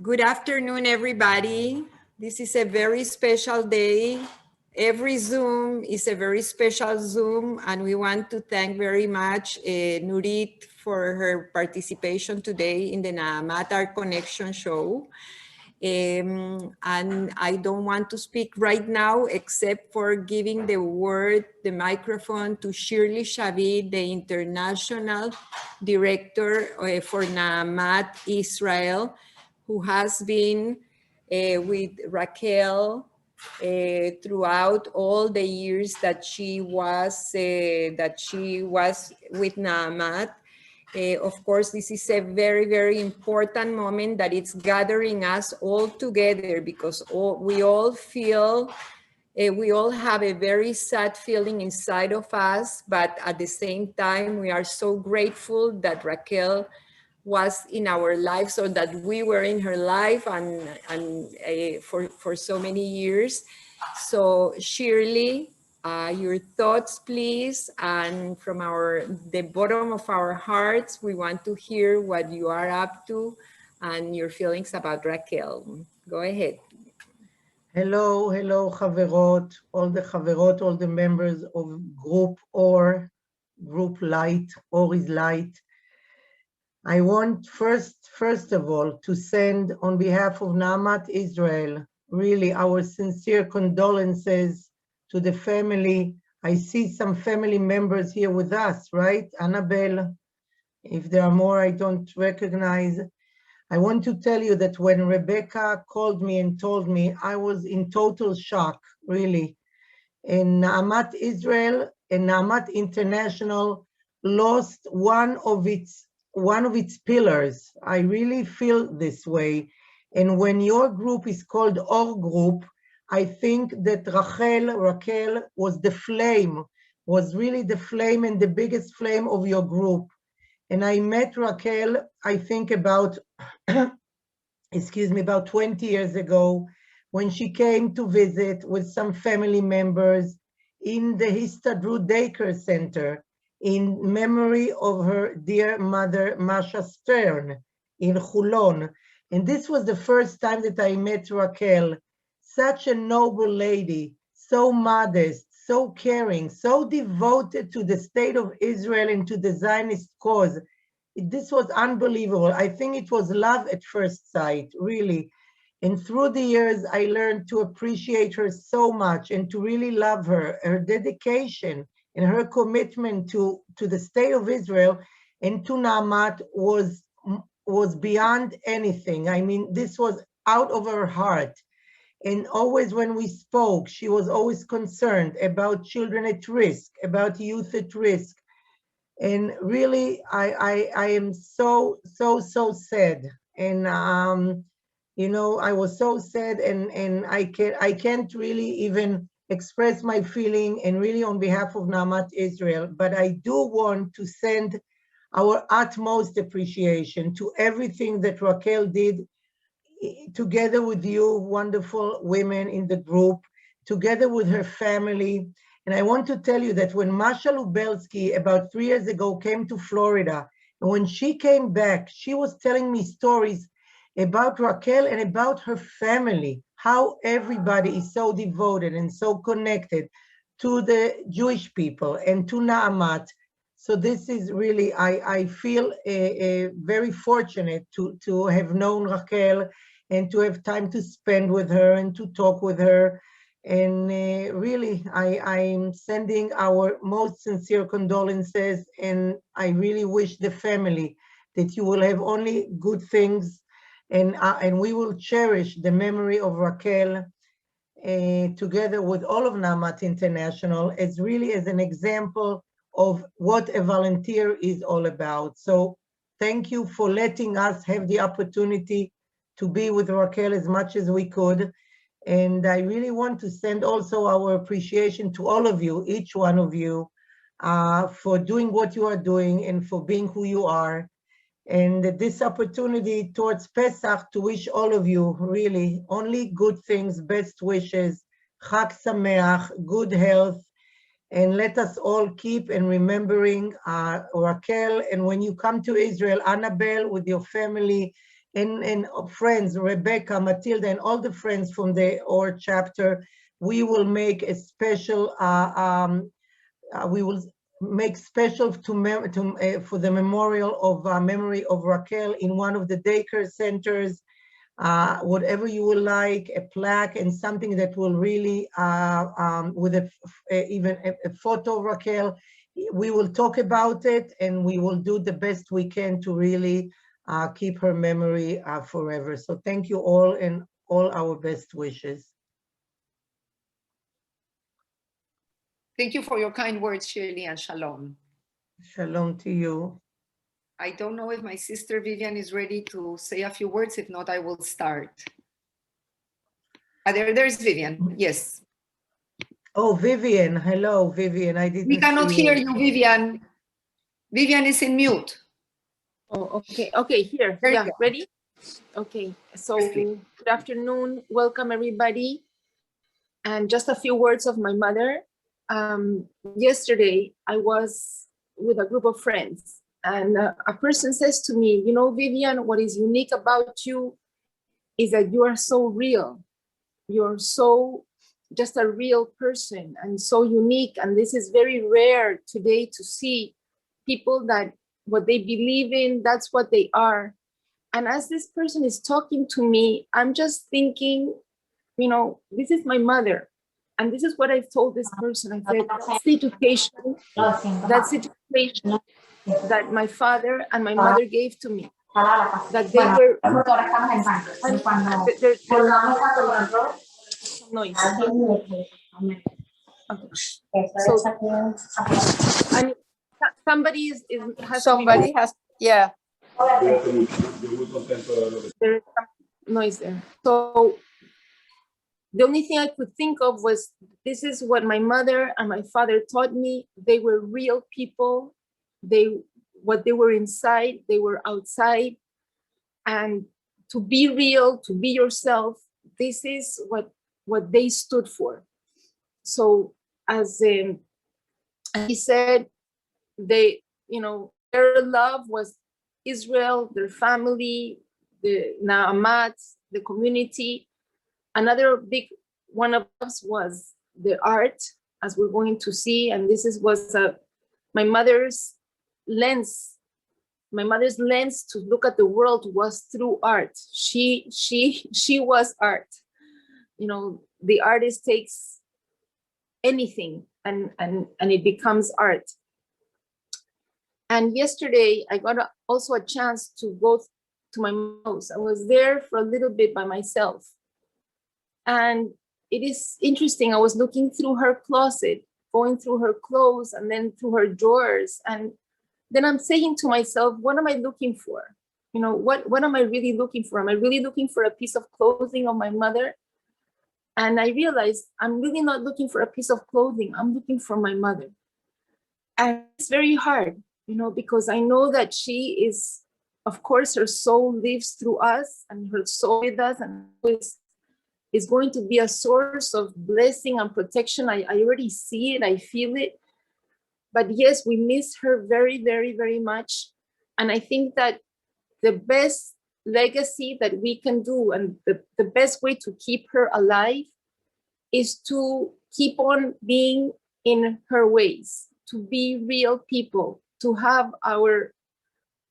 Good afternoon, everybody. This is a very special day. Every Zoom is a very special Zoom, and we want to thank very much Nurit for her participation today in the AMAT Art Connection show. And I don't want to speak right now, except for giving the word, the microphone to Shirley Shavid, the International Director for NAMAT Israel, who has been with Raquel throughout all the years that she was with NAMAT. Of course, this is a very, very important moment that it's gathering us all together because we all feel, we all have a very sad feeling inside of us, but at the same time, we are so grateful that Raquel was in our lives or that we were in her life and for so many years. So Shirley, your thoughts, please. And from the bottom of our hearts, we want to hear what you are up to and your feelings about Raquel. Go ahead. Hello, Chaverot, all the members of Group OR, Group Light, OR is Light. I want first of all to send on behalf of NAMAT Israel, really our sincere condolences to the family. I see some family members here with us, right? Annabelle, if there are more I don't recognize. I want to tell you that when Rebecca called me and told me, I was in total shock, really. And AMAT Israel and AMAT International lost one of its pillars. I really feel this way. And when your group is called OR Group, I think that Raquel was the flame, was really the flame and the biggest flame of your group. And I met Raquel, I think about, about 20 years ago, when she came to visit with some family members in the Histadrut Daycare Center in memory of her dear mother, Masha Stern, in Hulon. And this was the first time that I met Raquel, such a noble lady, so modest, so caring, so devoted to the state of Israel and to the Zionist cause. This was unbelievable. I think it was love at first sight, really. And through the years, I learned to appreciate her so much and to really love her, her dedication and her commitment to the state of Israel and to NAMAT was beyond anything. I mean, this was out of her heart. And always when we spoke, she was always concerned about children at risk, about youth at risk. And really, I am so sad. And you know, I was so sad, and I can't really even express my feeling, and really on behalf of NAMAT Israel. But I do want to send our utmost appreciation to everything that Raquel did together with you wonderful women in the group, together with her family. And I want to tell you that when Masha Lubelsky about 3 years ago came to Florida, and when she came back, she was telling me stories about Raquel and about her family, how everybody is so devoted and so connected to the Jewish people and to Na'amat. So this is really, I feel very fortunate to have known Raquel and to have time to spend with her and to talk with her. And really, I'm sending our most sincere condolences, and I really wish the family that you will have only good things, and we will cherish the memory of Raquel together with all of NAMAT International as really as an example of what a volunteer is all about. So thank you for letting us have the opportunity to be with Raquel as much as we could. And I really want to send also our appreciation to all of you, each one of you, for doing what you are doing and for being who you are. And this opportunity towards Pesach to wish all of you really only good things, best wishes, Chag Sameach, good health, and let us all keep and remembering Raquel. And when you come to Israel, Annabelle, with your family, and friends, Rebecca, Matilda, and all the friends from the OR chapter, we will make a special, we will make special for the memorial of memory of Raquel in one of the daycare centers. Whatever you would like, a plaque and something that will really, with even a photo of Raquel, we will talk about it and we will do the best we can to really keep her memory forever. So thank you all and all our best wishes. Thank you for your kind words, Shirley, and shalom. Shalom to you. I don't know if my sister Vivian is ready to say a few words. If not, I will start. There's Vivian, yes. Oh, Vivian, hello, Vivian, I didn't We cannot see hear you, Vivian. Vivian is in mute. Oh, okay, okay, here, There you yeah, go. ready? Okay, so good afternoon, welcome everybody. And just a few words of my mother. Yesterday, I was with a group of friends and a person says to me, you know, Vivian, what is unique about you is that you are so real. You're so just a real person and so unique. And this is very rare today to see people that what they believe in, that's what they are. And as this person is talking to me, I'm just thinking, you know, this is my mother. And this is what I've told this person. I said, that's the education that my father and my mother gave to me. That they were noise. Okay. So, I mean, somebody has yeah. There's some noise there. So the only thing I could think of was, this is what my mother and my father taught me. They were real people. What they were inside, they were outside. And to be real, to be yourself, this is what they stood for. So as he said, they, you know, their love was Israel, their family, the AMAT, the community. Another big one of us was the art, as we're going to see. And this was my mother's lens. My mother's lens to look at the world was through art. She was art. You know, the artist takes anything and it becomes art. And yesterday I got also a chance to go to my house. I was there for a little bit by myself. And it is interesting, I was looking through her closet, going through her clothes and then through her drawers. And then I'm saying to myself, what am I looking for? You know, what am I really looking for? Am I really looking for a piece of clothing of my mother? And I realized I'm really not looking for a piece of clothing. I'm looking for my mother. And it's very hard, you know, because I know that she is, of course, her soul lives through us and her soul with us and is going to be a source of blessing and protection. I already see it, I feel it. But yes, we miss her very, very, very much. And I think that the best legacy that we can do and the best way to keep her alive is to keep on being in her ways, to be real people, to have our,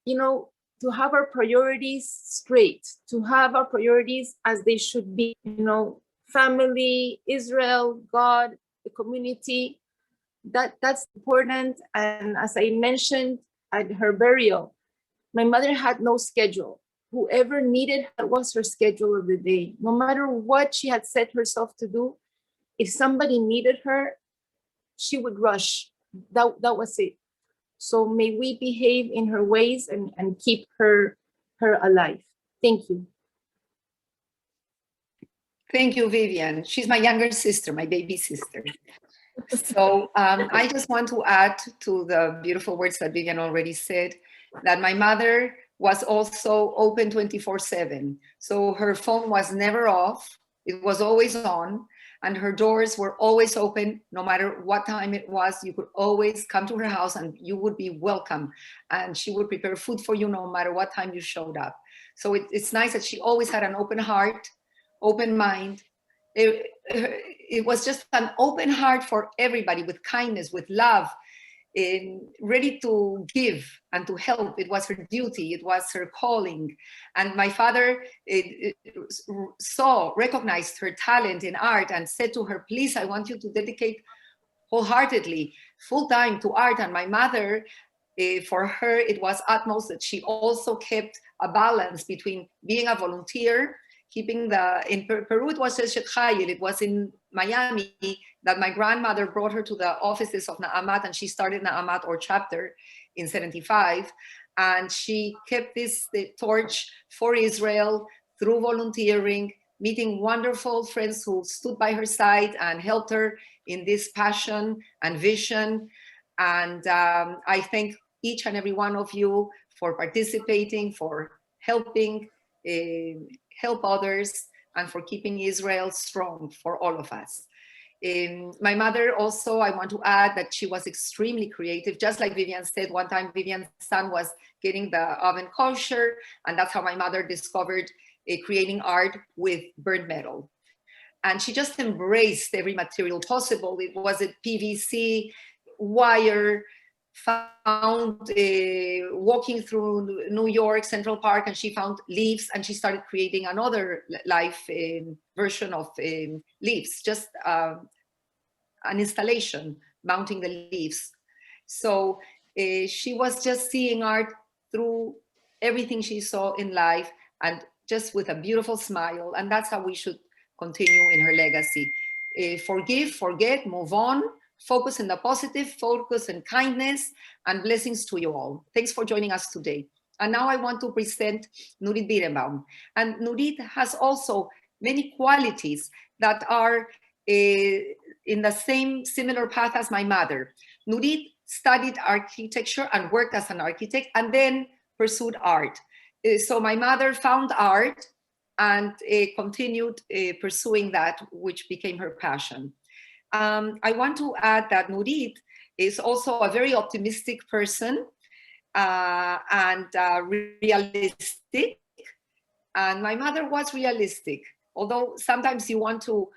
you know, to have our priorities straight, to have our priorities as they should be, you know, family, Israel, God, the community. That's important. And as I mentioned at her burial, my mother had no schedule. Whoever needed her was her schedule of the day. No matter what she had set herself to do, if somebody needed her, she would rush. That was it. So may we behave in her ways and keep her alive. Thank you. Thank you, Vivian. She's my younger sister, my baby sister. So I just want to add to the beautiful words that Vivian already said, that my mother was also open 24/7. So her phone was never off. It was always on. And her doors were always open, no matter what time it was. You could always come to her house and you would be welcome. And she would prepare food for you no matter what time you showed up. So it's nice that she always had an open heart, open mind. It was just an open heart for everybody, with kindness, with love, ready to give and to help. It was her duty, it was her calling. And my father recognized her talent in art and said to her, please, I want you to dedicate wholeheartedly, full time to art. And my mother, for her, it was utmost that she also kept a balance between being a volunteer, keeping in Peru, it was it was in Miami that my grandmother brought her to the offices of AMAT, and she started AMAT or chapter in 75. And she kept the torch for Israel through volunteering, meeting wonderful friends who stood by her side and helped her in this passion and vision. And I thank each and every one of you for participating, for helping help others, and for keeping Israel strong for all of us. My mother also, I want to add that she was extremely creative. Just like Vivian said, one time Vivian's son was getting the oven kosher, and that's how my mother discovered creating art with burnt metal. And she just embraced every material possible. It was a PVC, wire, found walking through New York Central Park, and she found leaves, and she started creating another life version of leaves, just an installation mounting the leaves. So she was just seeing art through everything she saw in life, and just with a beautiful smile. And that's how we should continue in her legacy. Forgive, forget, move on, focus on the positive, focus on kindness, and blessings to you all. Thanks for joining us today. And now I want to present Nuni Berenbaum. And Nuni has also many qualities that are in the same similar path as my mother. Nuni studied architecture and worked as an architect, and then pursued art. So my mother found art and continued pursuing that, which became her passion. I want to add that Nurit is also a very optimistic person and realistic. And my mother was realistic, although sometimes you want to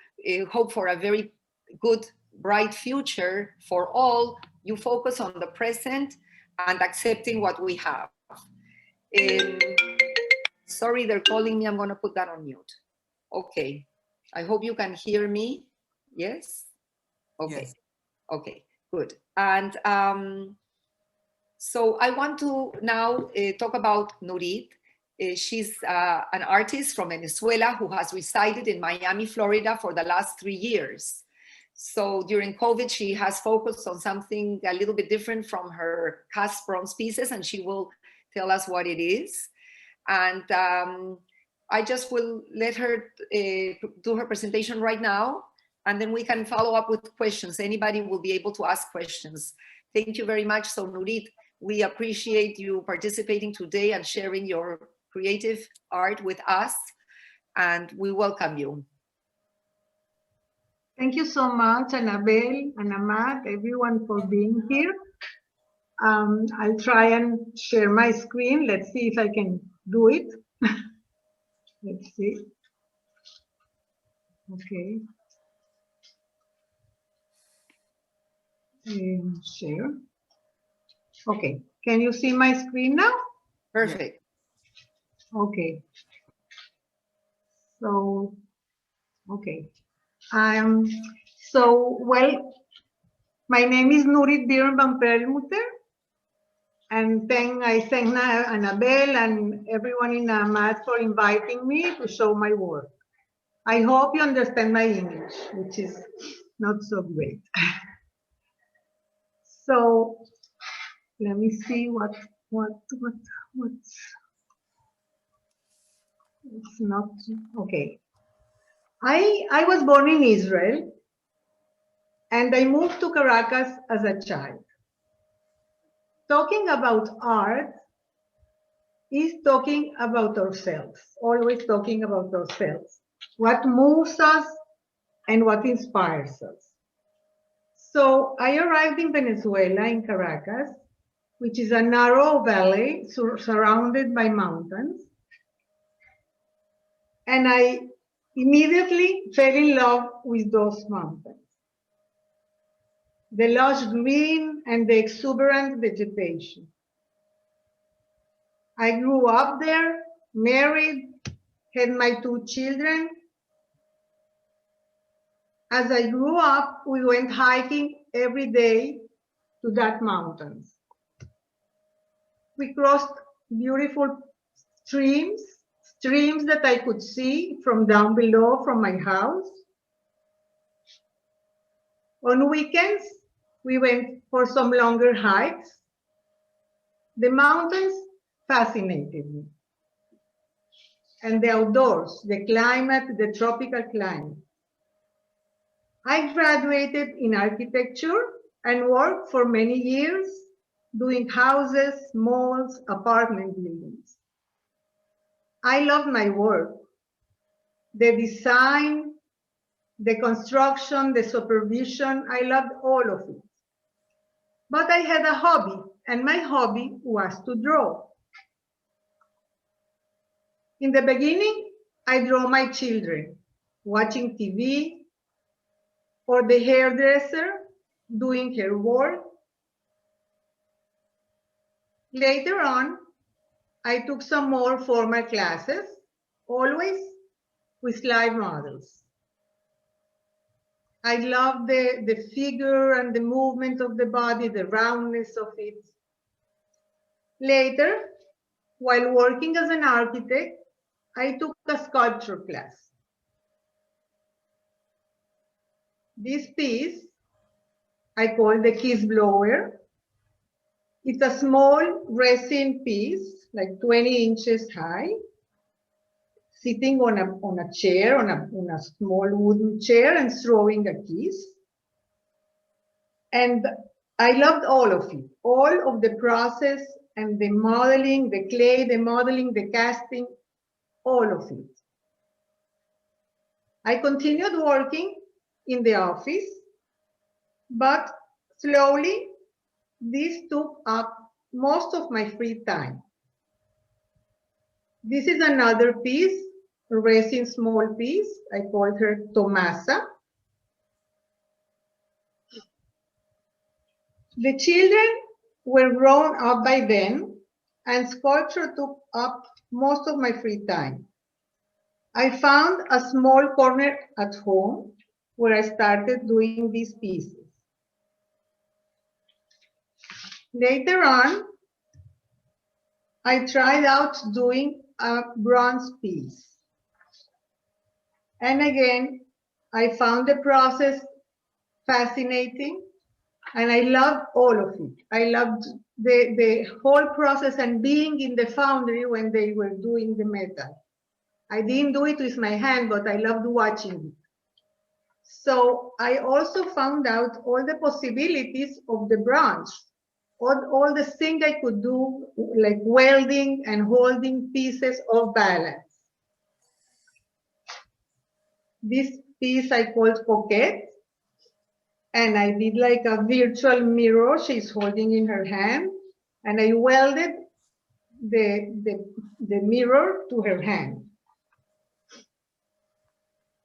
hope for a very good, bright future for all, you focus on the present and accepting what we have. Sorry, they're calling me. I'm going to put that on mute. Okay. I hope you can hear me. Yes? Okay. Yes. Okay, good. And so I want to now talk about Nurit. She's an artist from Venezuela who has resided in Miami, Florida for the last 3 years. So during COVID, she has focused on something a little bit different from her cast bronze pieces, and she will tell us what it is. And I just will let her do her presentation right now, and then we can follow up with questions. Anybody will be able to ask questions. Thank you very much. So Nurit, we appreciate you participating today and sharing your creative art with us, and we welcome you. Thank you so much, Annabelle and AMAT, everyone for being here. I'll try and share my screen. Let's see if I can do it. Let's see. Okay. Share. Okay. Can you see my screen now? Perfect. Okay. So, okay. Well, my name is Nuni Berenbaum, and I thank Annabelle and everyone in AMAT for inviting me to show my work. I hope you understand my English, which is not so great. So let me see what's it's not okay. I was born in Israel, and I moved to Caracas as a child. Talking about art is talking about ourselves, always talking about ourselves, what moves us and what inspires us. So I arrived in Venezuela, in Caracas, which is a narrow valley surrounded by mountains. And I immediately fell in love with those mountains. The lush green and the exuberant vegetation. I grew up there, married, had my 2 children. As I grew up, we went hiking every day to that mountains. We crossed beautiful streams that I could see from down below from my house. On weekends, we went for some longer hikes. The mountains fascinated me. And the outdoors, the climate, the tropical climate. I graduated in architecture and worked for many years doing houses, malls, apartment buildings. I loved my work, the design, the construction, the supervision. I loved all of it. But I had a hobby, and my hobby was to draw. In the beginning, I draw my children watching TV, or the hairdresser doing her work. Later on, I took some more formal classes, always with live models. I love the figure and the movement of the body, the roundness of it. Later, while working as an architect, I took a sculpture class. This piece I call the kiss blower. It's a small resin piece, like 20 inches high, sitting on a chair, on a small wooden chair, and throwing a kiss. And I loved all of it, all of the process and the modeling, the clay, the modeling, the casting, all of it. I continued working in the office, but slowly this took up most of my free time. This is another piece, a resin small piece. I call her Tomasa. The children were grown up by then, and sculpture took up most of my free time. I found a small corner at home where I started doing these pieces. Later on, I tried out doing a bronze piece. And again, I found the process fascinating, and I loved all of it. I loved the whole process and being in the foundry when they were doing the metal. I didn't do it with my hand, but I loved watching it. So I also found out all the possibilities of the bronze, all the things I could do, like welding and holding pieces of balance. This piece I called Coquette, and I did like a virtual mirror she's holding in her hand, and I welded the mirror to her hand.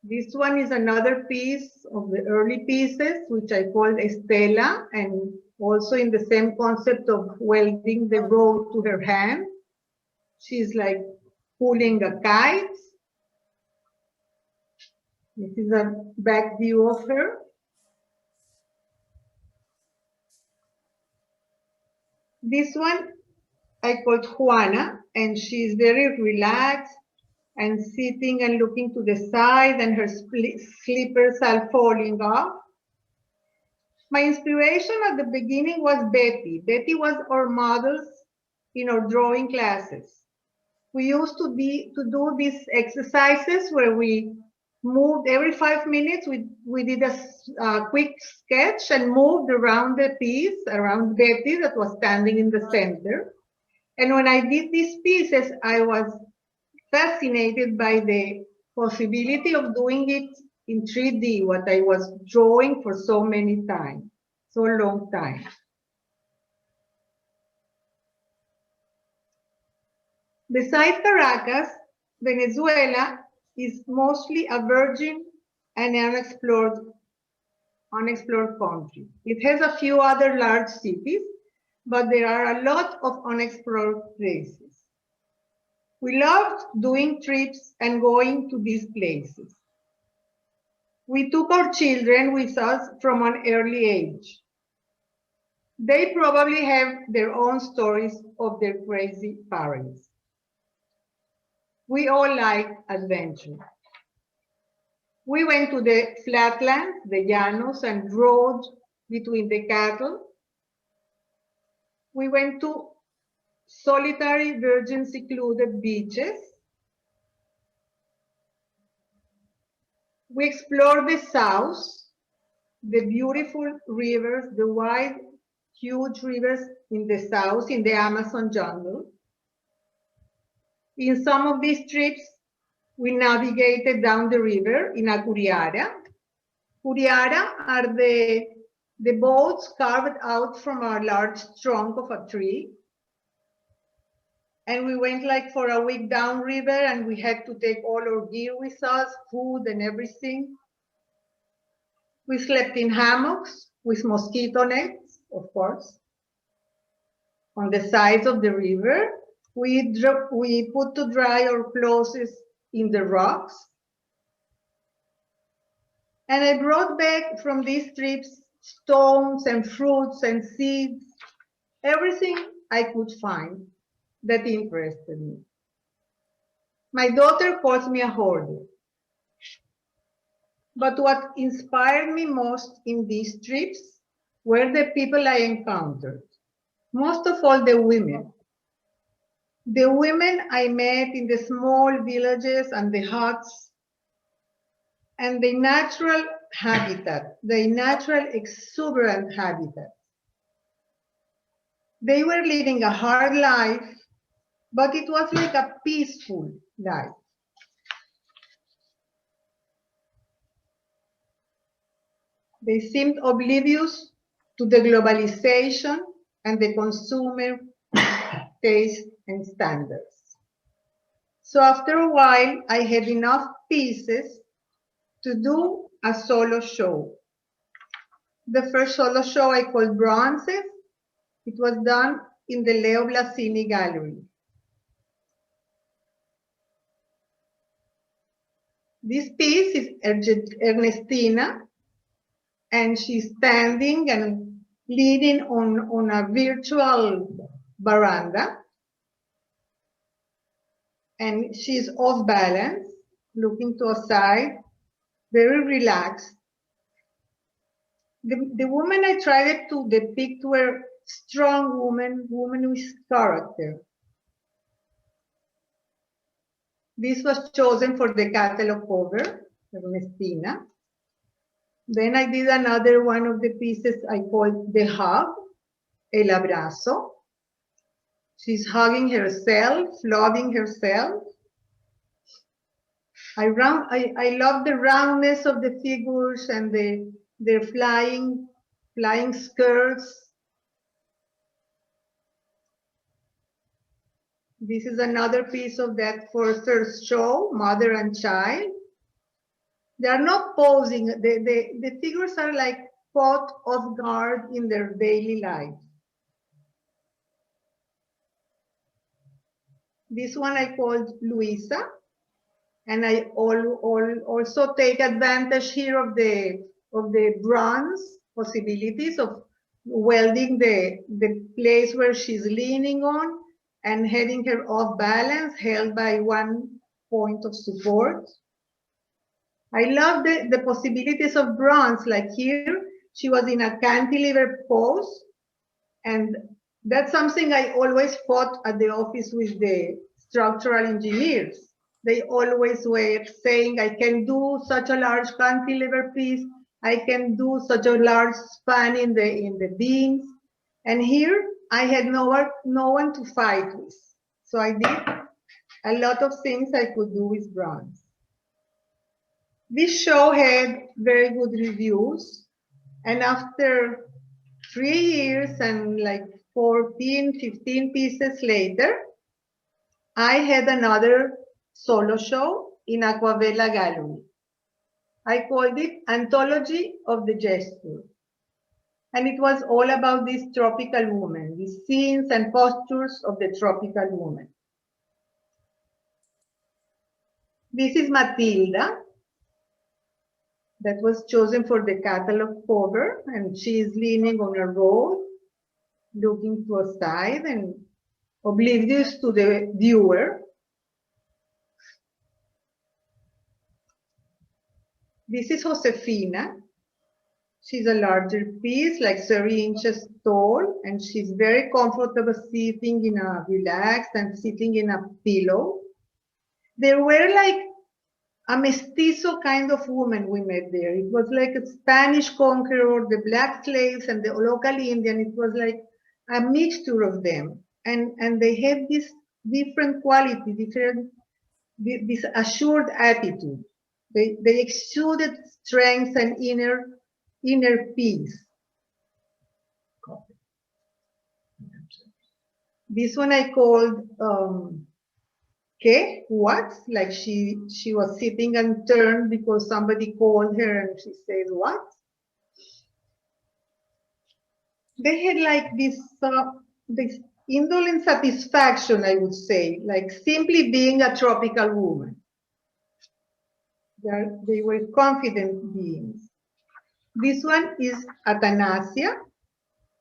This one is another piece of the early pieces, which I called Stella, and also in the same concept of welding the rope to her hand. She's like pulling a kite. This is a back view of her. This one I called Juana, and she's very relaxed and sitting and looking to the side, and her slippers are falling off. My inspiration at the beginning was Betty. Betty was our models in our drawing classes. We used to do these exercises where we moved every 5 minutes. We did a quick sketch and moved around the piece, around Betty that was standing in the center. And when I did these pieces, I was fascinated by the possibility of doing it in 3D, what I was drawing for so many times, so long time. Besides Caracas, Venezuela is mostly a virgin and unexplored country. It has a few other large cities, but there are a lot of unexplored places. We loved doing trips and going to these places. We took our children with us from an early age. They probably have their own stories of their crazy parents. We all like adventure. We went to the flatlands, the llanos, and rode between the cattle. We went to solitary, virgin, secluded beaches. We explored the south, the beautiful rivers, the wide, huge rivers in the south, in the Amazon jungle. In some of these trips, we navigated down the river in a curiara. Curiara are the boats carved out from a large trunk of a tree. And we went like for a week downriver, and we had to take all our gear with us, food and everything. We slept in hammocks with mosquito nets, of course, on the sides of the river. We put to dry our clothes in the rocks. And I brought back from these trips stones and fruits and seeds, everything I could find that interested me. My daughter calls me a hoarder. But what inspired me most in these trips were the people I encountered. Most of all, the women. The women I met in the small villages and the huts, and the natural habitat, the natural exuberant habitat. They were living a hard life, but it was like a peaceful life. They seemed oblivious to the globalization and the consumer taste and standards. So after a while, I had enough pieces to do a solo show. The first solo show I called Bronzes. It was done in the Leo Blasini Gallery. This piece is Ernestina, and she's standing and leaning on a virtual veranda. And she's off balance, looking to a side, very relaxed. The woman I tried to depict were strong women with character. This was chosen for the catalog cover, Ernestina. Then I did another one of the pieces I called The Hug, El Abrazo. She's hugging herself, loving herself. I love the roundness of the figures and their flying skirts. This is another piece of that first show, Mother and Child. They are not posing. The figures are like caught off guard in their daily life. This one I called Luisa, and I also take advantage here of the bronze possibilities of welding the place where she's leaning on and having her off balance, held by one point of support. I love the possibilities of bronze, like here, she was in a cantilever pose, and that's something I always fought at the office with the structural engineers. They always were saying, I can do such a large cantilever piece, I can do such a large span in the beams, and here I had no one to fight with. So I did a lot of things I could do with bronze. This show had very good reviews, and after 3 years and like 14, 15 pieces later, I had another solo show in Aquavella Gallery. I called it Anthology of the Gesture. And it was all about this tropical woman, the scenes and postures of the tropical woman. This is Matilda, that was chosen for the catalog cover, and she is leaning on a rod, looking to a side and oblivious to the viewer. This is Josefina. She's a larger piece, like 30 inches tall, and she's very comfortable sitting in a relaxed and sitting in a pillow. They were like a mestizo kind of woman we met there. It was like a Spanish conqueror, the black slaves and the local Indian. It was like a mixture of them. And they had this different quality, this assured attitude. They exuded strength and inner peace. This one I called ¿Qué? What? Like she was sitting and turned because somebody called her and she said, what? They had like this indolent satisfaction, I would say, like simply being a tropical woman. They were confident beings. This one is Athanasia.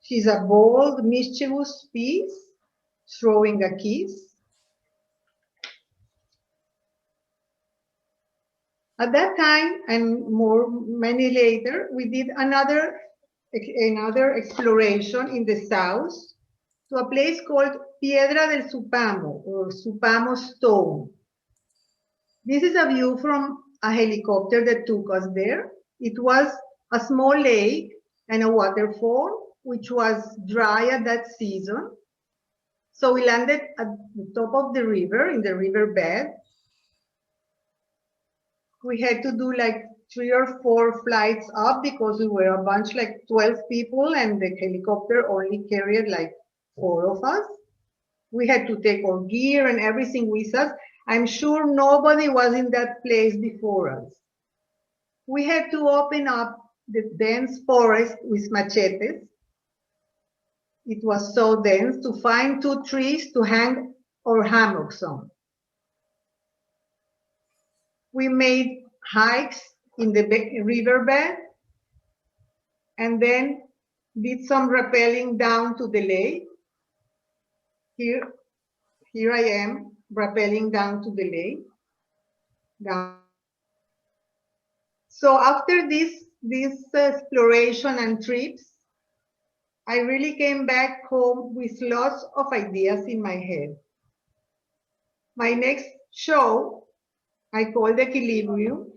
She's a bold, mischievous piece, throwing a kiss. At that time, and many later, we did another exploration in the south to a place called Piedra del Supamo, or Supamo Stone. This is a view from a helicopter that took us there. It was a small lake and a waterfall, which was dry at that season. So we landed at the top of the river, in the riverbed. We had to do like 3 or 4 flights up because we were a bunch, like 12 people, and the helicopter only carried like 4 of us. We had to take our gear and everything with us. I'm sure nobody was in that place before us. We had to open up the dense forest with machetes. It was so dense to find 2 trees to hang our hammocks on. We made hikes in the riverbed and then did some rappelling down to the lake. Here I am rappelling down to the lake. Down. So after this exploration and trips, I really came back home with lots of ideas in my head. My next show I called Equilibrium,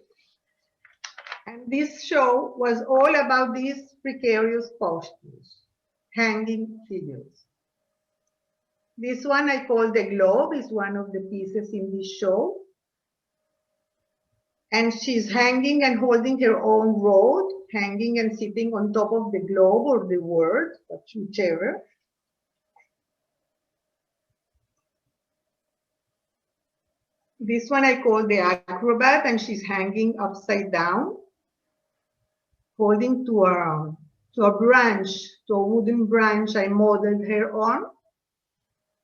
and this show was all about these precarious postures, hanging figures. This one I called The Globe, is one of the pieces in this show. And she's hanging and holding her own rod, hanging and sitting on top of the globe or the world, whichever. This one I call the Acrobat, and she's hanging upside down, holding to a branch, to a wooden branch I modeled her on.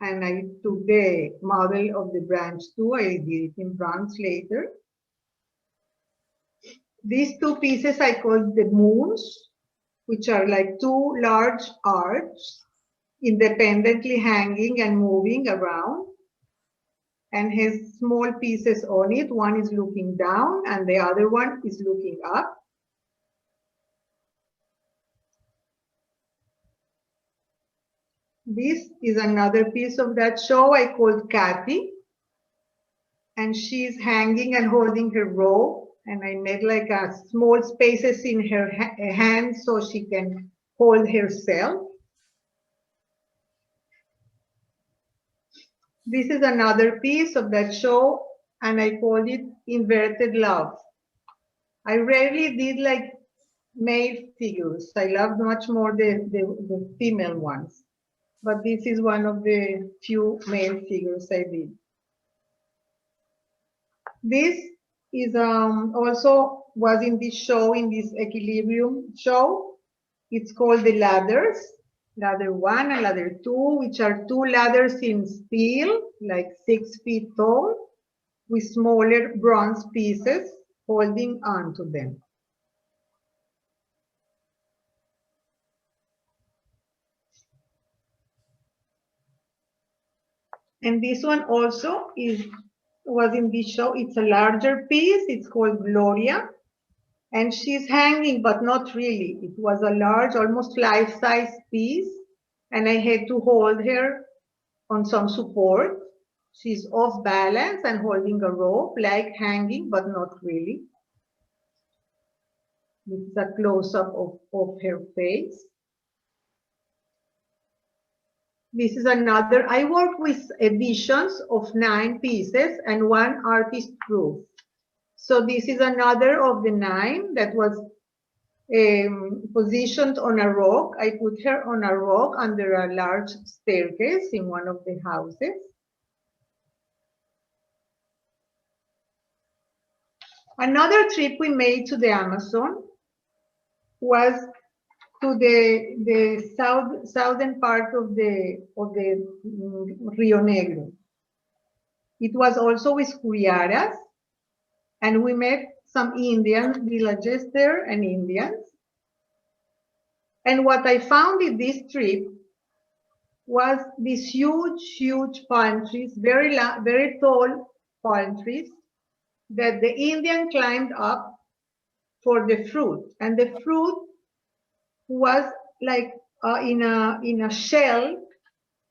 And I took the model of the branch too. I did it in bronze later. These 2 pieces I call the moons, which are like 2 large arches, independently hanging and moving around, and has small pieces on it. One is looking down and the other one is looking up. This is another piece of that show I called Kathy, and she's hanging and holding her rope, and I made like a small spaces in her hands so she can hold herself. This is another piece of that show, and I called it Inverted Love. I rarely did like male figures. I loved much more the female ones. But this is one of the few male figures I did. This is also was in this show, in this equilibrium show. It's called the ladders, ladder 1 and ladder 2, which are 2 ladders in steel, like 6 feet tall, with smaller bronze pieces holding on to them. And this one also was in this show. It's a larger piece. It's called Gloria. And she's hanging, but not really. It was a large, almost life-size piece. And I had to hold her on some support. She's off balance and holding a rope, like hanging, but not really. This is a close-up of her face. This is another. I work with editions of 9 pieces and 1 artist proof. So this is another of the 9 that was positioned on a rock. I put her on a rock under a large staircase in one of the houses. Another trip we made to the Amazon was to the southern part of the Rio Negro. It was also with Curiaras, and we met some Indian villages there and Indians. And what I found in this trip was these huge palm trees, very tall palm trees that the Indian climbed up for the fruit. And the fruit was like in a shell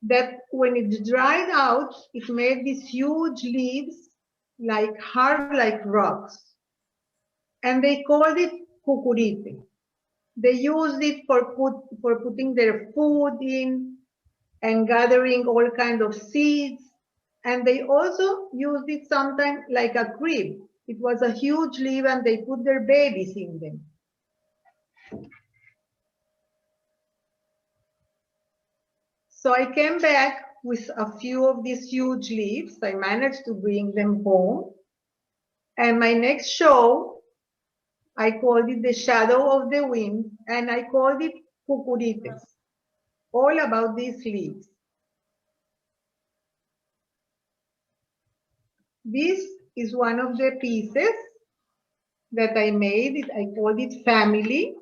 that when it dried out, it made these huge leaves, like hard like rocks. And they called it cucurite. They used it for putting their food in and gathering all kinds of seeds. And they also used it sometimes like a crib. It was a huge leaf and they put their babies in them. So I came back with a few of these huge leaves. I managed to bring them home. And my next show, I called it The Shadow of the Wind, and I called it Cucurites, all about these leaves. This is one of the pieces that I made. I called it Family.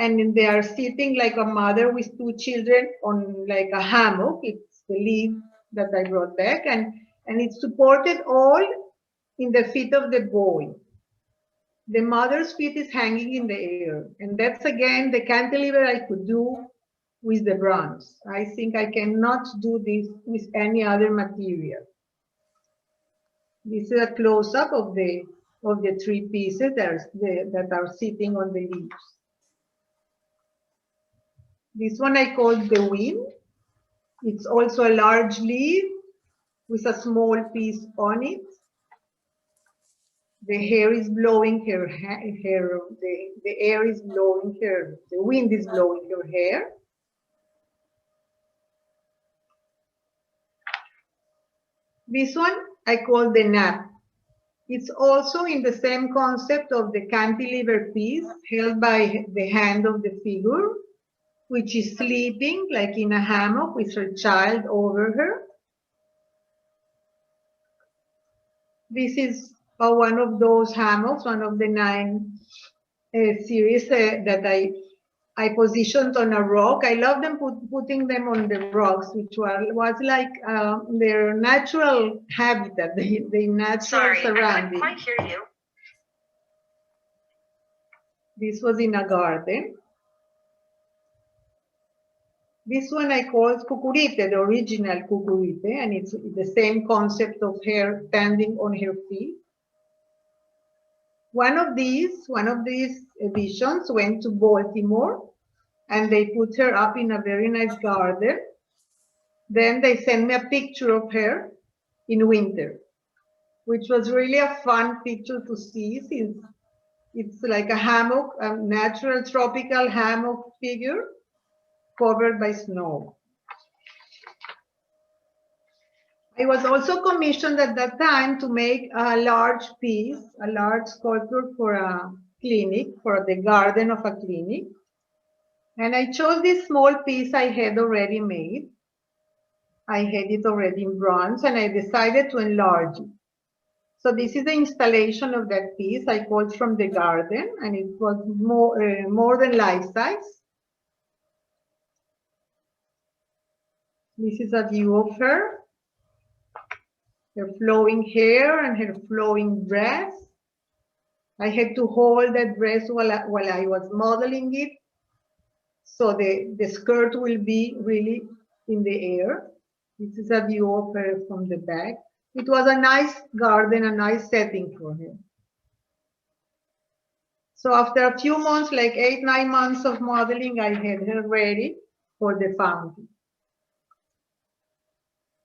And they are sitting like a mother with 2 children on like a hammock. It's the leaf that I brought back. And it's supported all in the feet of the boy. The mother's feet is hanging in the air. And that's again the cantilever I could do with the bronze. I think I cannot do this with any other material. This is a close-up of the 3 pieces that are sitting on the leaves. This one I called the wind. It's also a large leaf with a small piece on it. The hair is blowing the air is blowing the wind is blowing her hair. This one I call the nap. It's also in the same concept of the cantilever piece held by the hand of the figure, which is sleeping like in a hammock with her child over her. This is one of those hammocks, one of the 9 series that I positioned on a rock. I love them putting them on the rocks, which was like their natural habitat, the natural surrounding. I couldn't quite hear you. This was in a garden. This one I called Cucurite, the original Cucurite, and it's the same concept of her standing on her feet. One of these editions went to Baltimore, and they put her up in a very nice garden. Then they sent me a picture of her in winter, which was really a fun picture to see, since it's like a hammock, a natural tropical hammock figure covered by snow. I was also commissioned at that time to make a large piece, a large sculpture for a clinic, for the garden of a clinic. And I chose this small piece I had already made. I had it already in bronze, and I decided to enlarge it. So this is the installation of that piece I called from the garden, and it was more than life size. This is a view of her flowing hair and her flowing dress. I had to hold that dress while I was modeling it, so the skirt will be really in the air. This is a view of her from the back. It was a nice garden, a nice setting for her. So after a few months, like 8, 9 months of modeling, I had her ready for the foundry.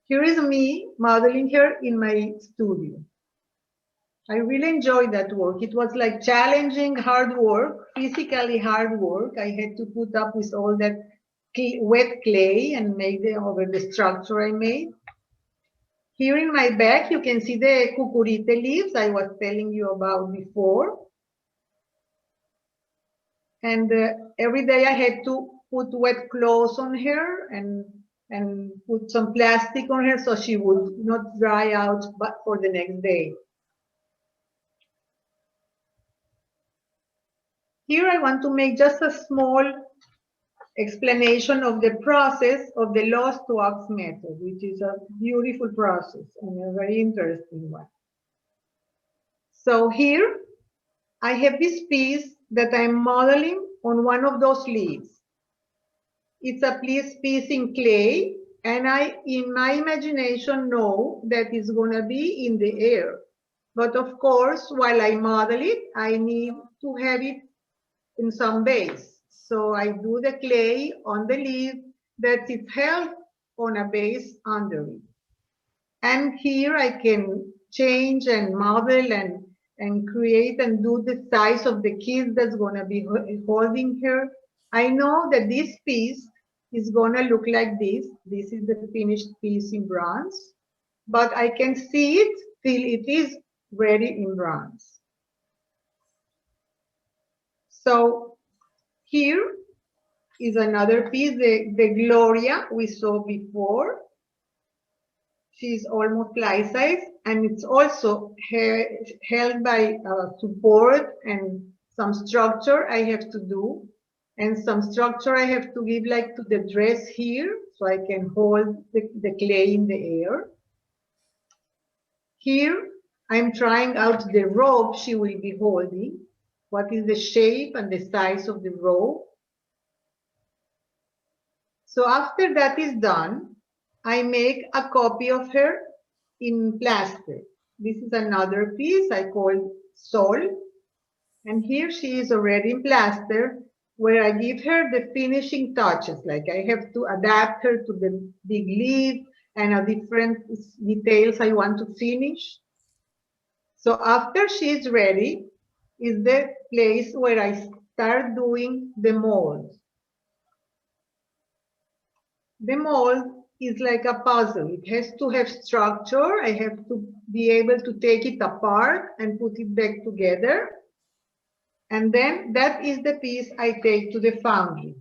Here is me modeling her in my studio. I really enjoyed that work. It was like challenging, hard work, physically hard work. I had to put up with all that wet clay and make over the structure I made. Here in my back, you can see the cucurite leaves I was telling you about before. And every day I had to put wet clothes on her and put some plastic on her so she would not dry out but for the next day. Here I want to make just a small explanation of the process of the lost wax method, which is a beautiful process and a very interesting one. So here I have this piece that I'm modeling on one of those leaves. It's a piece in clay, and I, in my imagination, know that it's going to be in the air. But of course, while I model it, I need to have it in some base. So I do the clay on the leaf that is held on a base under it. And here I can change and model and create and do the size of the kid that's going to be holding her. I know that this piece is going to look like this. This is the finished piece in bronze, but I can see it till it is ready in bronze. So here is another piece, the Gloria we saw before. She's almost life size, and it's also held by support and some structure I have to do, and some structure I have to give like to the dress here, so I can hold the clay in the air. Here, I'm trying out the robe she will be holding. What is the shape and the size of the robe? So after that is done, I make a copy of her in plaster. This is another piece I call Sol. And here she is already in plaster, where I give her the finishing touches. Like I have to adapt her to the big leaf and a different details I want to finish. So after she is ready, is the place where I start doing the mold. The mold is like a puzzle. It has to have structure. I have to be able to take it apart and put it back together. And then that is the piece I take to the foundry.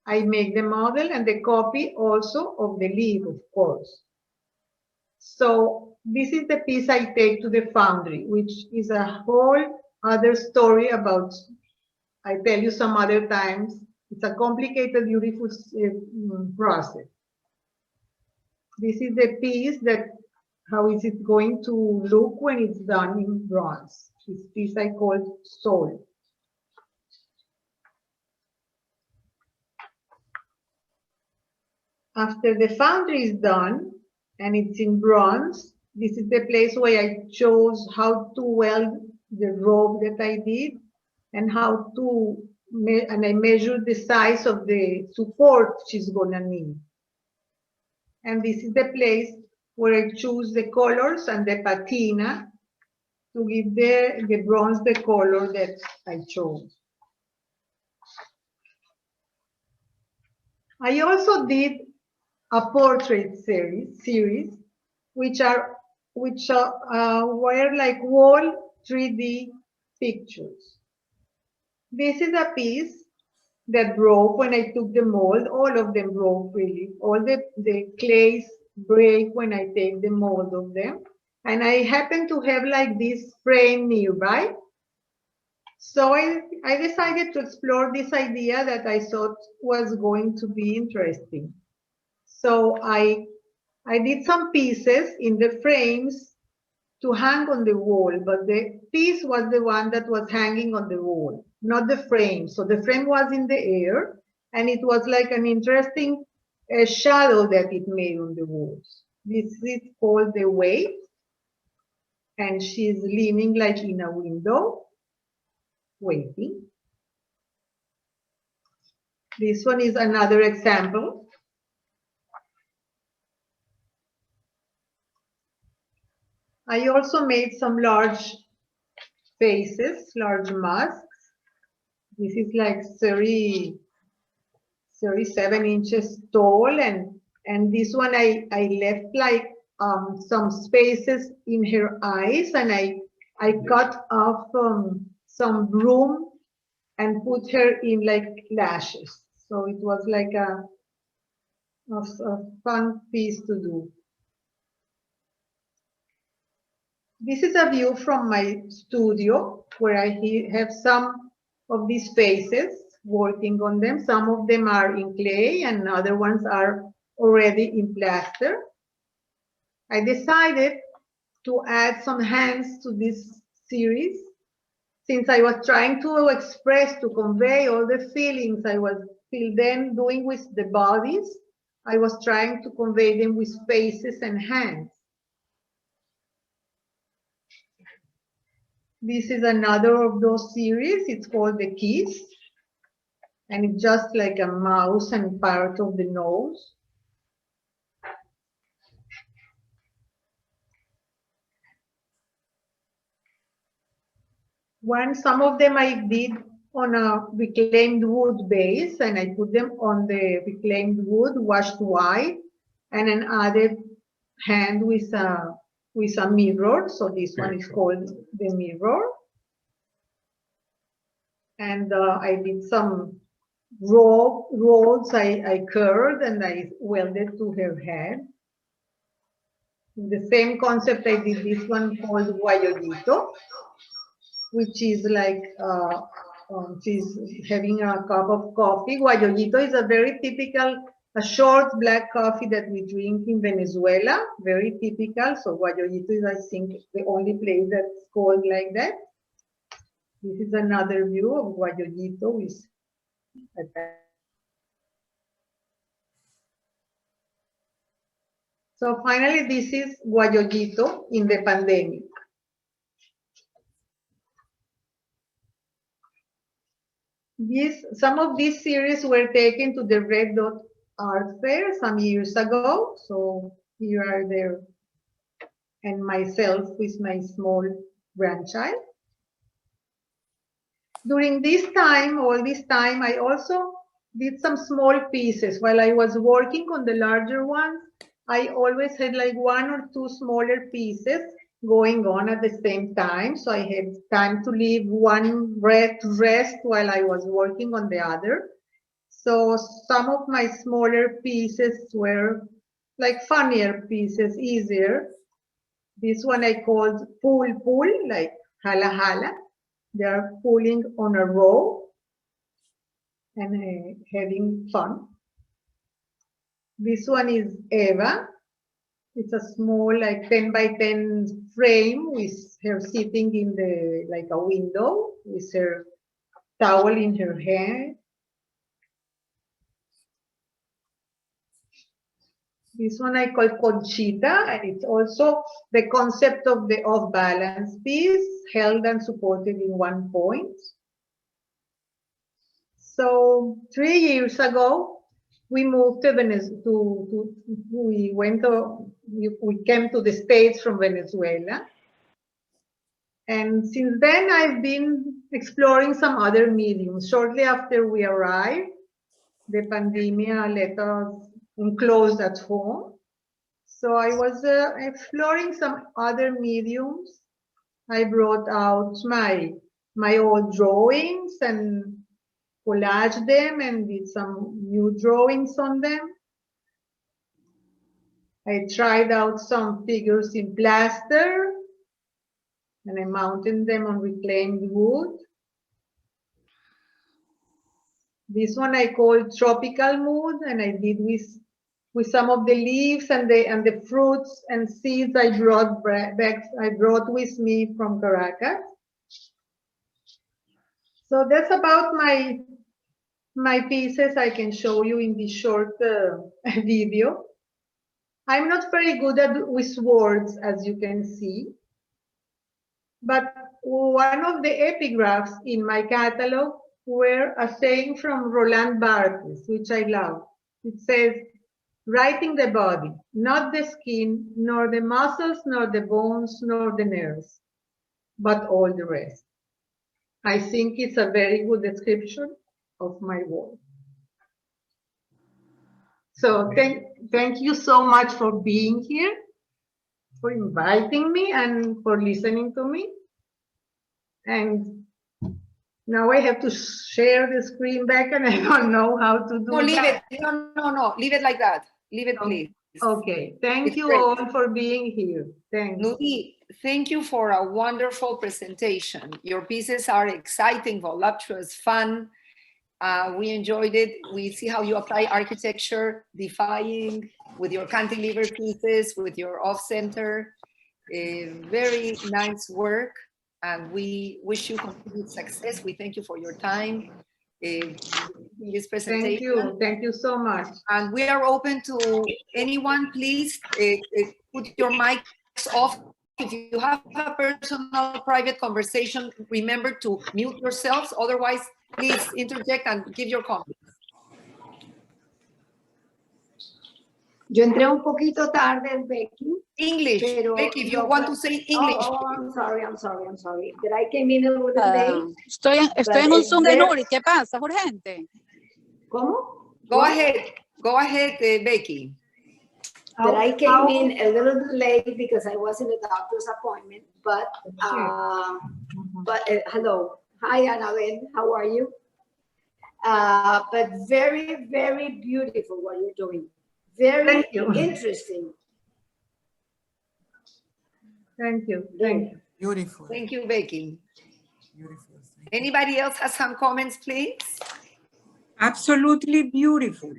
I make the model and the copy also of the leaf, of course. So this is the piece I take to the foundry, which is a whole other story about, I tell you some other times. It's a complicated, beautiful process. This is the piece that, how is it going to look when it's done in bronze? This piece I called Soul. After the foundry is done and it's in bronze, this is the place where I chose how to weld the robe that I did and how to, and I measured the size of the support she's gonna need. And this is the place where I choose the colors and the patina to give the bronze the color that I chose. I also did a portrait series, which were like wall 3D pictures. This is a piece that broke when I took the mold. All of them broke, really. All the clays break when I take the mold of them. And I happen to have like this frame nearby. So I decided to explore this idea that I thought was going to be interesting. So I did some pieces in the frames to hang on the wall, but the piece was the one that was hanging on the wall, not the frame. So the frame was in the air, and it was like an interesting shadow that it made on the walls. This is called the weight, and she's leaning like in a window, waiting. This one is another example. I also made some large faces, large masks. This is like 37 inches tall, and this one I left like some spaces in her eyes, and I cut off some broom and put her in like lashes. So it was like a fun piece to do. This is a view from my studio where I have some of these faces working on them. Some of them are in clay and other ones are already in plaster. I decided to add some hands to this series since I was trying to express, to convey all the feelings I was till then doing with the bodies. I was trying to convey them with faces and hands. This is another of those series. It's called The Kiss. And it's just like a mouse and part of the nose. Some of them I did on a reclaimed wood base, and I put them on the reclaimed wood, washed white, and an added hand with a mirror. So this one is called the mirror. And I did some rolls I curved and I welded to her head. The same concept, I did this one called guayolito, which is like she's having a cup of coffee. Guayolito is a very typical, a short black coffee that we drink in Venezuela, very typical. So guayolito is, I think, the only place that's called like that. This is another view of guayolito. So finally, this is guayolito in the pandemic. Some of these series were taken to the Red Dot Art Fair some years ago. So here are there, and myself with my small grandchild. During this time, all this time, I also did some small pieces. While I was working on the larger ones, I always had like one or two smaller pieces going on at the same time. So I had time to leave one to rest while I was working on the other. So some of my smaller pieces were like funnier pieces, easier. This one I called pull, like hala hala. They are pulling on a row and having fun. This one is Eva. It's a small, like 10 by 10 frame with her sitting in the, like a window with her towel in her hair. This one I call Conchita, and it's also the concept of the off-balance piece, held and supported in one point. So 3 years ago, we moved to Venezuela. We came to the States from Venezuela. And since then, I've been exploring some other mediums. Shortly after we arrived, the pandemic let us enclosed at home. So I was exploring some other mediums. I brought out my old drawings and collaged them and did some new drawings on them. I tried out some figures in plaster and I mounted them on reclaimed wood. This one I called Tropical Mood, and I did with some of the leaves and the fruits and seeds I brought with me from Caracas. So that's about my pieces I can show you in this short video. I'm not very good with words, as you can see, but one of the epigraphs in my catalog were a saying from Roland Barthes, which I love. It says, "Writing the body, not the skin, nor the muscles, nor the bones, nor the nerves, but all the rest." I think it's a very good description of my work. So thank you so much for being here, for inviting me and for listening to me. And now I have to share the screen back and I don't know how to do No, leave that. it. No. Leave it like that. Leave it, please. Okay. Thank It's you great. all for being here. Thanks. Nuni, thank you for a wonderful presentation. Your pieces are exciting, voluptuous, fun. We enjoyed it. We see how you apply architecture, defying with your cantilever pieces, with your off-center. Very nice work. And we wish you continued success. We thank you for your time in this presentation. Thank you so much. And we are open to anyone. Please put your mics off. If you have a personal private conversation, remember to mute yourselves. Otherwise, please interject and give your comments. Yo entré un poquito tarde, Becky. English, Becky, if you want to say English. Oh, I'm sorry. That I came in a little late. Estoy en un Zoom de Nuri. ¿Qué pasa? ¿Es urgente? ¿Cómo? Go ahead, Becky. That I came in a little bit late because I was in a doctor's appointment. But hello, hi Annabelle, how are you? But very, very beautiful what you're doing. Very interesting. Thank you. Beautiful. Thank you, Becky. Beautiful. Anybody else has some comments, please? Absolutely beautiful.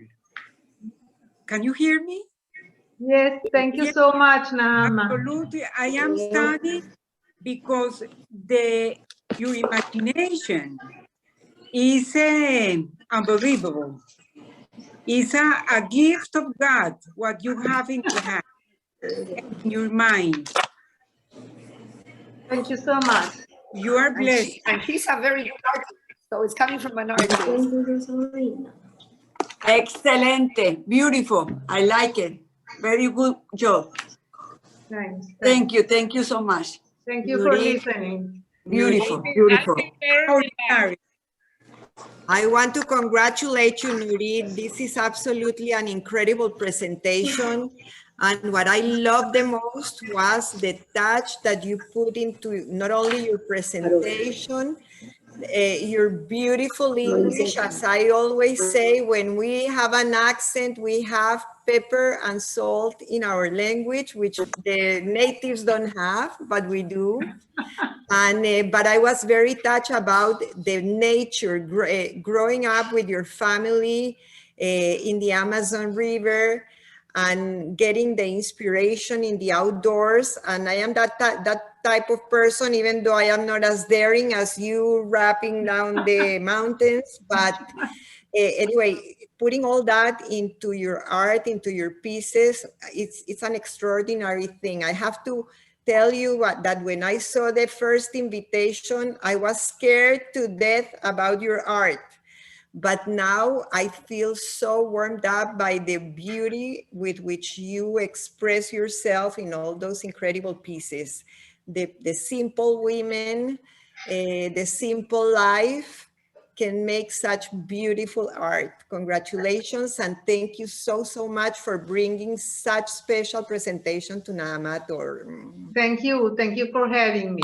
Can you hear me? Yes, thank you so much, Naama. Absolutely. I am studying because your imagination is unbelievable. It's a gift of God, what you have in your hand, in your mind. Thank you so much. You are blessed. And she's a very good artist, so it's coming from an artist. Excelente, beautiful. I like it. Very good job. Thanks. Thank you so much. Thank you for listening. Beautiful. I want to congratulate you, Nuri. This is absolutely an incredible presentation. And what I loved the most was the touch that you put into not only your presentation, your beautiful English. As I always say, when we have an accent, we have pepper and salt in our language, which the natives don't have, but we do. And but I was very touched about the nature, growing up with your family in the Amazon River and getting the inspiration in the outdoors. And I am that type of person, even though I am not as daring as you rapping down the mountains. But anyway, putting all that into your art, into your pieces, it's an extraordinary thing. I have to tell you that when I saw the first invitation, I was scared to death about your art. But now I feel so warmed up by the beauty with which you express yourself in all those incredible pieces. The simple women, the simple life, can make such beautiful art. Congratulations, and thank you so, so much for bringing such special presentation to NAMAT. Thank you for having me.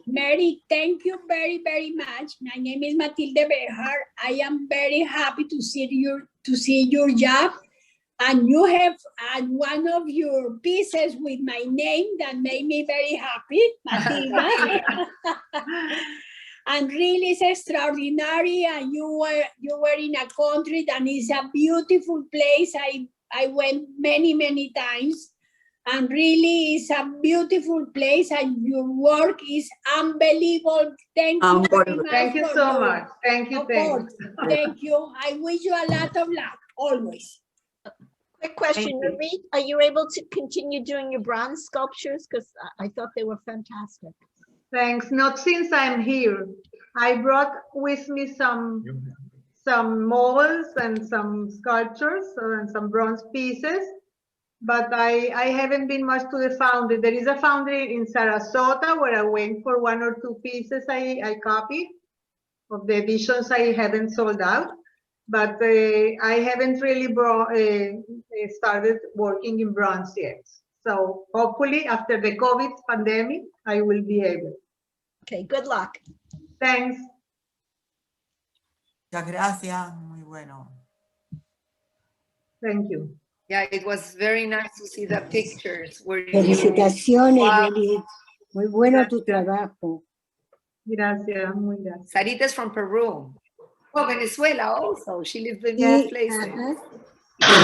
Mary, thank you very, very much. My name is Matilde Bejar. I am very happy to see your job. And you have one of your pieces with my name that made me very happy, Matilda. And really it's extraordinary. And you were in a country that is a beautiful place. I went many, many times. And really it's a beautiful place, and your work is unbelievable. Thank you very much. Thank you so much. Thank you. Thank you. I wish you a lot of luck, always. Quick question, Nuri, are you able to continue doing your bronze sculptures? Because I thought they were fantastic. Thanks. Not since I'm here. I brought with me some molds and some sculptures and some bronze pieces. But I haven't been much to the foundry. There is a foundry in Sarasota where I went for 1 or 2 pieces I copied of the editions I haven't sold out. But I haven't really started working in bronze yet. So hopefully after the COVID pandemic, I will be able. Okay, good luck. Thanks. Muchas gracias, muy bueno. Thank you. Yeah, it was very nice to see the pictures. Felicitaciones, Wow. Lili. Muy bueno tu trabajo. Gracias, muy gracias. Sarita is from Peru. Oh, Venezuela also. She lives in Sí, both places. ajá.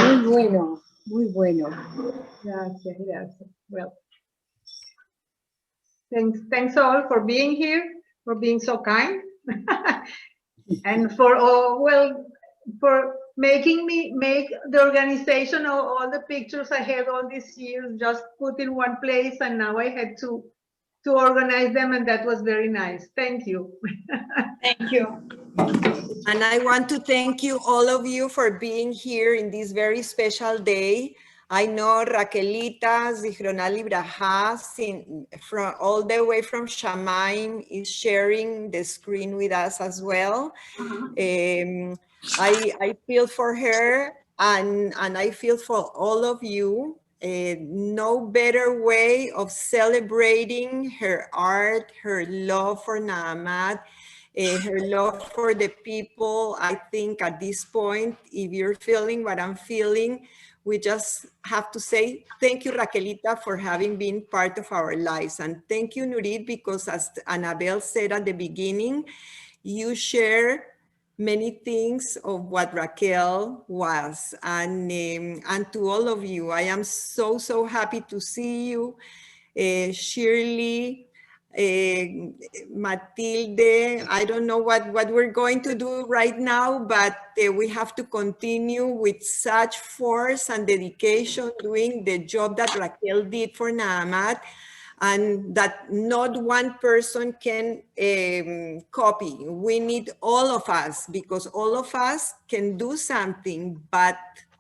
Muy bueno, muy bueno. Gracias. Well, thanks all for being here, for being so kind, and for making me make the organization of all the pictures I had all these years just put in one place, and now I had to organize them, and that was very nice. Thank you. Thank you. And I want to thank you, all of you, for being here in this very special day. I know Raquelita, Zichronal Libraha, from all the way from Shamaim, is sharing the screen with us as well. I feel for her, and I feel for all of you. No better way of celebrating her art, her love for NAMAT, her love for the people. I think at this point, if you're feeling what I'm feeling, we just have to say thank you, Raquelita, for having been part of our lives. And thank you, Nurit, because as Annabelle said at the beginning, you share many things of what Raquel was. And to all of you, I am so, so happy to see you. Shirley, Matilde, I don't know what we're going to do right now, but we have to continue with such force and dedication doing the job that Raquel did for NAMAT, and that not one person can copy. We need all of us, because all of us can do something, but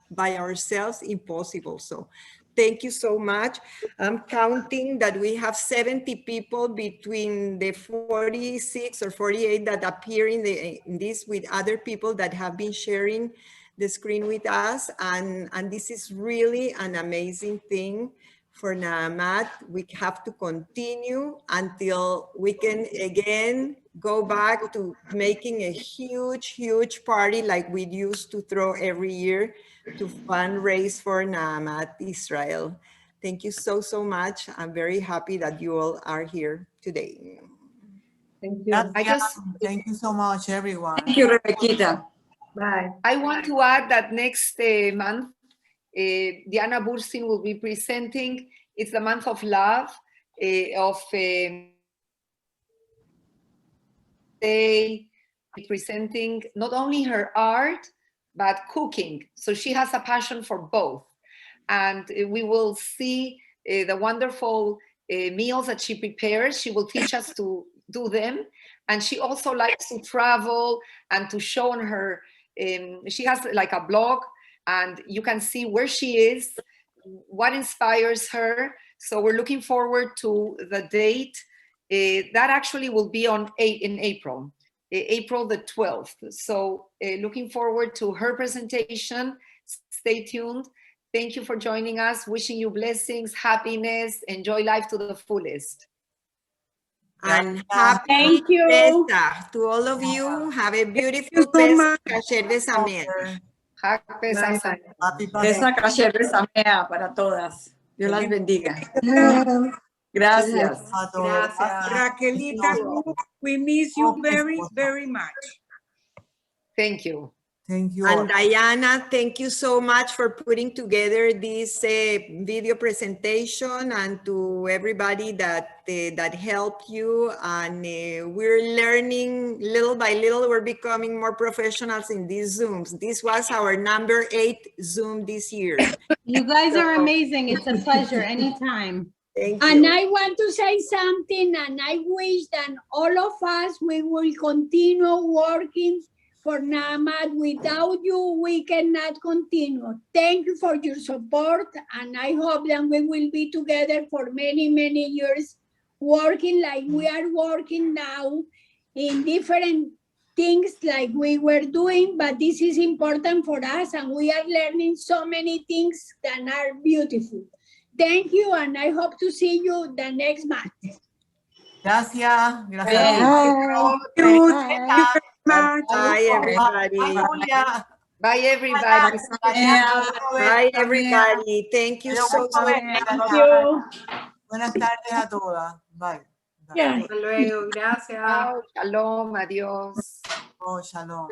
by ourselves, impossible. So thank you so much. I'm counting that we have 70 people between the 46 or 48 that appear in this with other people that have been sharing the screen with us. And this is really an amazing thing for NAMAT. We have to continue until we can again go back to making a huge, huge party like we used to throw every year to fundraise for NAMAT Israel. Thank you so, so much. I'm very happy that you all are here today. Thank you. Thank you so much, everyone. Thank you, Rebecca. Bye. I want to add that next month, Diana Bursin will be presenting. It's the month of love, presenting not only her art, but cooking. So she has a passion for both. And we will see the wonderful meals that she prepares. She will teach us to do them. And she also likes to travel and to show on her, she has like a blog, and you can see where she is, what inspires her. So we're looking forward to the date. That actually will be in April. April the 12th. So looking forward to her presentation. Stay tuned. Thank you for joining us. Wishing you blessings, happiness, enjoy life to the fullest. And happy Thank you. Pesach to all of you. Have a beautiful Pesach. Kasher v'sameach. Esa Kasher v'sameach para todas. Dios las bendiga. Gracias. Raquelita, we miss you very, very much. Thank you. Thank you. And Diana, thank you so much for putting together this video presentation, and to everybody that that helped you. And we're learning little by little. We're becoming more professionals in these Zooms. This was our number 8 Zoom this year. You guys are amazing. It's a pleasure anytime. Thank you. And I want to say something, and I wish that all of us, we will continue working for AMAT. Without you, we cannot continue. Thank you for your support, and I hope that we will be together for many, many years, working like we are working now in different things like we were doing, but this is important for us, and we are learning so many things that are beautiful. Thank you, and I hope to see you the next month. Gracias. Bye, everybody. Bye, everybody. Bye, everybody. Thank you so much. Thank you. Buenas tardes a todas. Bye. Yeah. Hasta luego. Gracias. Chao, shalom, adiós. Oh, shalom.